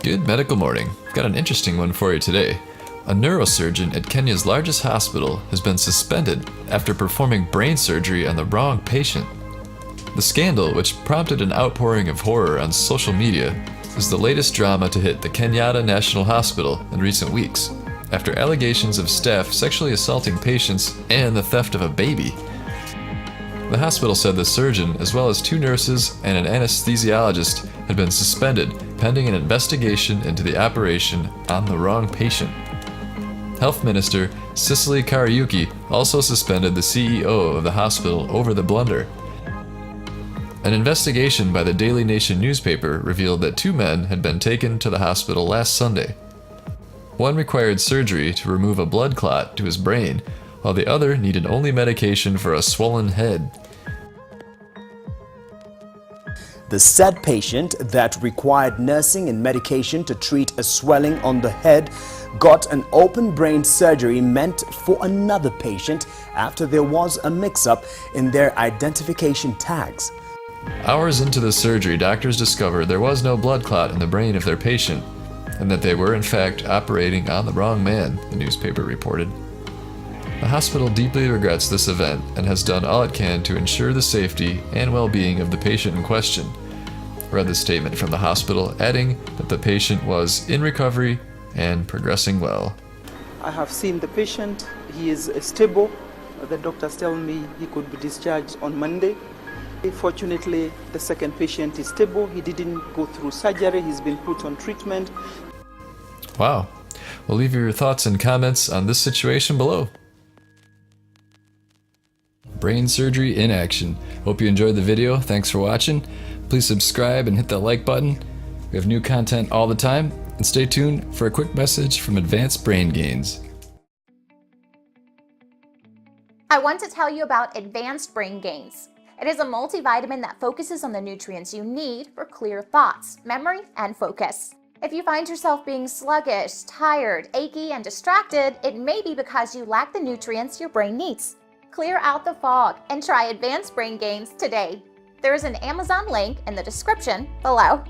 Good medical morning. I've got an interesting one for you today. A neurosurgeon at Kenya's largest hospital has been suspended after performing brain surgery on the wrong patient. The scandal, which prompted an outpouring of horror on social media, is the latest drama to hit the KENYATTA National Hospital in recent weeks, after allegations of staff sexually assaulting patients and the theft of a baby. The hospital said the surgeon, as well as 2 nurses and an anesthesiologist, had been suspended pending an investigation into the operation on the wrong patient. Health Minister Cicely Kariuki also suspended the CEO of the hospital over the blunder. An investigation by the Daily Nation newspaper revealed that 2 men had been taken to the hospital last Sunday. One required surgery to remove a blood clot to his brain, while the other needed only medication for a swollen head. The said patient that required nursing and medication to treat a swelling on the head got an open brain surgery meant for another patient after there was a mix-up in their identification tags. Hours into the surgery, doctors discovered there was no blood clot in the brain of their patient, and that they were in fact operating on the wrong man, the newspaper reported. The hospital deeply regrets this event and has done all it can to ensure the safety and well-being of the patient in question, read the statement from the hospital, adding that the patient was in recovery and progressing well. I have seen the patient. He is stable. The doctors tell me he could be discharged on Monday. Fortunately, the second patient is stable. He didn't go through surgery. He's been put on treatment. Wow. Well, leave your thoughts and comments on this situation below. Brain surgery in action. Hope you enjoyed the video. Thanks for watching. Please subscribe and hit that like button. We have new content all the time. And stay tuned for a quick message from Advanced Brain Gains. I want to tell you about Advanced Brain Gains. It is a multivitamin that focuses on the nutrients you need for clear thoughts, memory, and focus. If you find yourself being sluggish, tired, achy, and distracted, it may be because you lack the nutrients your brain needs. Clear out the fog and try Advanced Brain Gains today. There is an Amazon link in the description below.